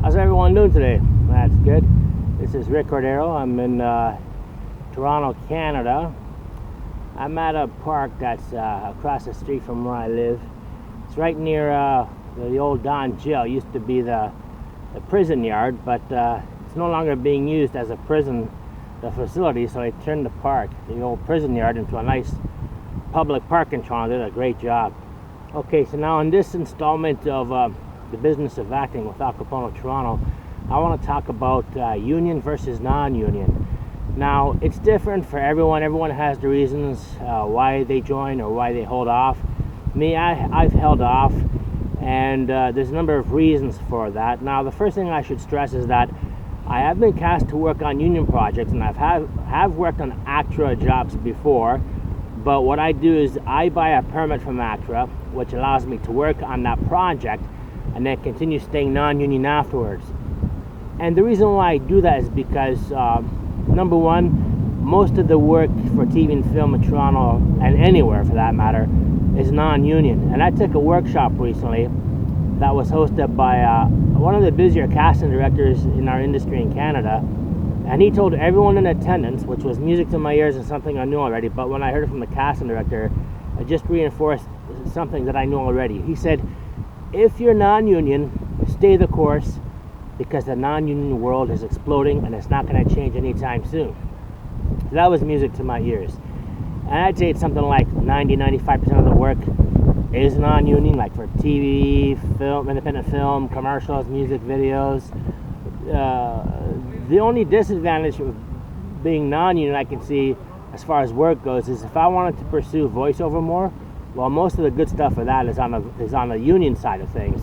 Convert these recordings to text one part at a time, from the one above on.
How's everyone doing today? That's good. This is Cordeiro. I'm in Toronto, Canada. I'm at a park that's across the street from where I live. It's right near the old Don Jail. It used to be the prison yard, but it's no longer being used as a prison, the facility, so they turned the park, the old prison yard, into a nice public park in Toronto. They did a great job. Okay, so now in this installment of the business of acting with Al Capone Toronto, I want to talk about union versus non-union. Now, it's different for everyone. Everyone has the reasons why they join or why they hold off. Me, I've held off, and there's a number of reasons for that. Now, the first thing I should stress is that I have been cast to work on union projects, and have worked on ACTRA jobs before, but what I do is I buy a permit from ACTRA, which allows me to work on that project and then continue staying non-union afterwards. And the reason why I do that is because number one, most of the work for TV and film in Toronto, and anywhere for that matter, is non-union. And I took a workshop recently that was hosted by one of the busier casting directors in our industry in Canada, and he told everyone in attendance, which was music to my ears and something I knew already, but when I heard it from the casting director, it just reinforced something that I knew already. He said, if you're non-union, stay the course, because the non-union world is exploding and it's not going to change anytime soon. So that was music to my ears. And I'd say it's something like 90-95% of the work is non-union, like for TV, film, independent film, commercials, music videos. The only disadvantage of being non-union I can see as far as work goes is if I wanted to pursue voiceover more, well, most of the good stuff for that is on the union side of things.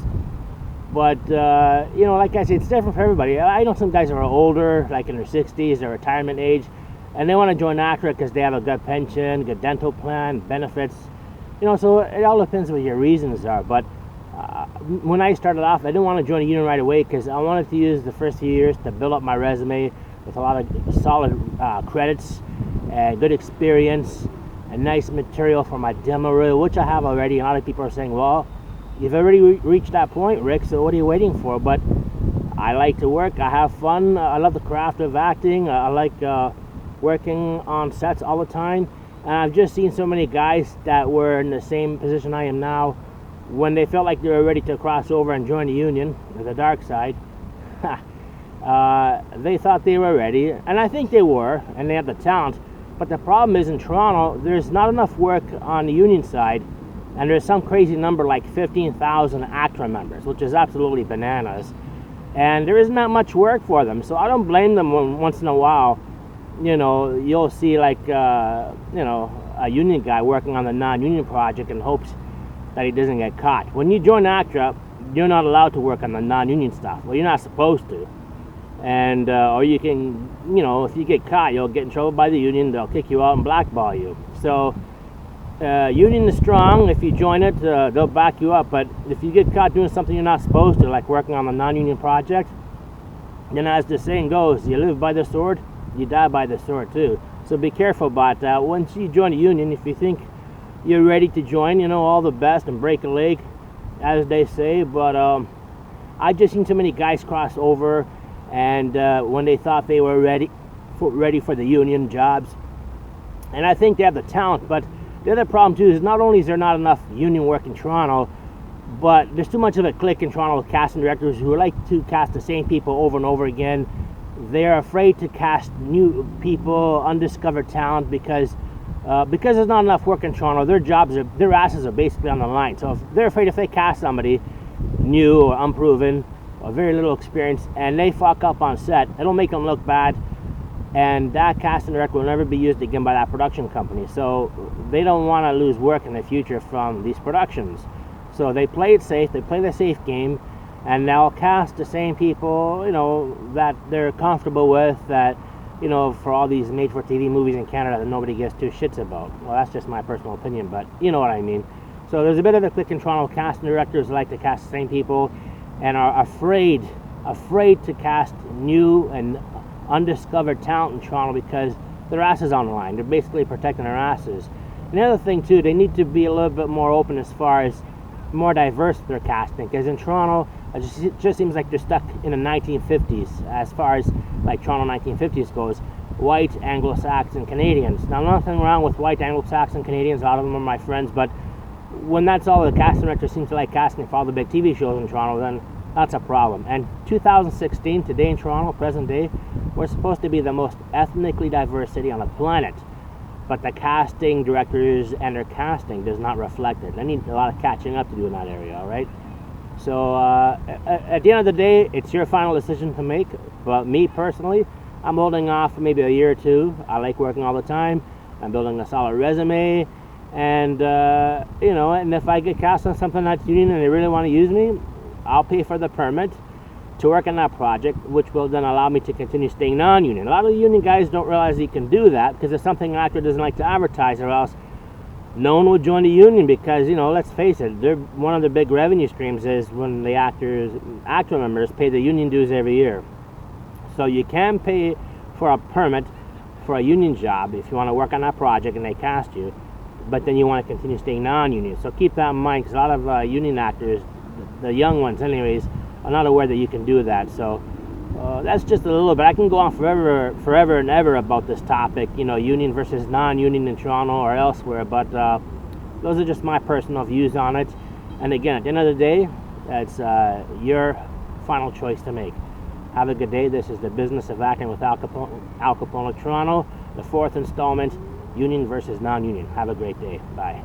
But, like I said, it's different for everybody. I know some guys who are older, like in their 60s, their retirement age, and they want to join ACTRA because they have a good pension, good dental plan, benefits. So it all depends what your reasons are. But when I started off, I didn't want to join a union right away because I wanted to use the first few years to build up my resume with a lot of solid credits and good experience and nice material for my demo reel, which I have already. And a lot of people are saying, well, you've already reached that point, Rick, so what are you waiting for? But I like to work. I have fun. I love the craft of acting. I like working on sets all the time. And I've just seen so many guys that were in the same position I am now, when they felt like they were ready to cross over and join the union, or the dark side, they thought they were ready. And I think they were, and they have the talent. But the problem is in Toronto, there's not enough work on the union side, and there's some crazy number like 15,000 ACTRA members, which is absolutely bananas. And there isn't that much work for them, so I don't blame them when once in a while, you'll see like, a union guy working on the non-union project in hopes that he doesn't get caught. When you join ACTRA, you're not allowed to work on the non-union stuff. Well, you're not supposed to. And or you can, if you get caught, you'll get in trouble by the union. They'll kick you out and blackball you. So union is strong. If you join it, they'll back you up. But if you get caught doing something you're not supposed to, like working on a non-union project, then as the saying goes, you live by the sword, you die by the sword too. So be careful about that. Once you join a union, if you think you're ready to join, all the best and break a leg, as they say. But I've just seen too many guys cross over, and when they thought they were ready for the union jobs, and I think they have the talent. But the other problem too is not only is there not enough union work in Toronto, but there's too much of a clique in Toronto with casting directors who like to cast the same people over and over again. They're afraid to cast new people, undiscovered talent, because there's not enough work in Toronto. Their asses are basically on the line. So they're afraid if they cast somebody new or unproven or very little experience and they fuck up on set, it'll make them look bad, and that casting director will never be used again by that production company. So they don't want to lose work in the future from these productions. So they play it safe. They play the safe game, and they'll cast the same people, that they're comfortable with, that, for all these made-for-TV movies in Canada that nobody gives two shits about. Well, that's just my personal opinion, but you know what I mean. So there's a bit of a clique in Toronto. Casting directors like to cast the same people and are afraid to cast new and undiscovered talent in Toronto because their ass is on the line. They're basically protecting their asses. And the other thing too, they need to be a little bit more open as far as more diverse their casting, because in Toronto It just seems like they're stuck in the 1950s as far as like Toronto 1950s goes. White Anglo-Saxon Canadians. Now, nothing wrong with white Anglo-Saxon Canadians. A lot of them are my friends, but when that's all the casting directors seem to like casting for all the big TV shows in Toronto, then that's a problem. And 2016, today in Toronto, present day, we're supposed to be the most ethnically diverse city on the planet. But the casting directors and their casting does not reflect it. They need a lot of catching up to do in that area, all right? So at the end of the day, it's your final decision to make. But me personally, I'm holding off for maybe a year or two. I like working all the time. I'm building a solid resume. And, and if I get cast on something that's union and they really want to use me, I'll pay for the permit to work on that project, which will then allow me to continue staying non-union. A lot of the union guys don't realize you can do that because it's something an actor doesn't like to advertise, or else no one would join the union because, let's face it, one of the big revenue streams is when the actor members pay the union dues every year. So you can pay for a permit for a union job if you want to work on that project and they cast you, but then you want to continue staying non-union. So keep that in mind, because a lot of union actors, the young ones anyways, are not aware that you can do that. So that's just a little bit. I can go on forever and ever about this topic, union versus non-union in Toronto or elsewhere, but those are just my personal views on it. And again, at the end of the day, it's your final choice to make. Have a good day. This is the Business of Acting with Al Capone of Toronto, the 4th installment, union versus non-union. Have a great day. Bye.